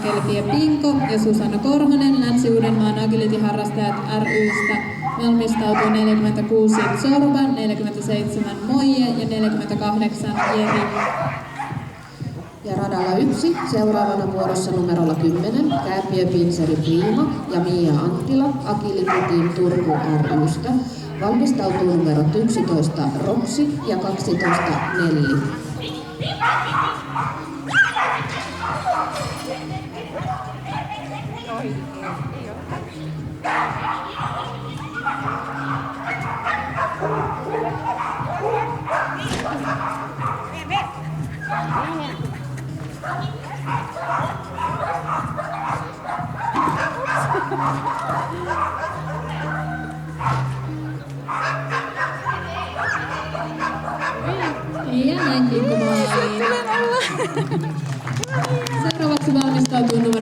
Kelpiä Pinko ja Susanna Korhonen Länsi-Uudenmaan agility-harrastajat ry:stä valmistautuu 46 Sorba, 47 Moije ja 48 Jeri. Ja radalla 1 seuraavana vuorossa numerolla 10 Kääpiö-Pinseri Priima ja Mia Anttila Agility Team Turku ry:stä. Valmistautuu numerot 11 Roksi ja 12 Nelli. Ja näin Pinko maaliin. Seuraavaksi valmistautuu numero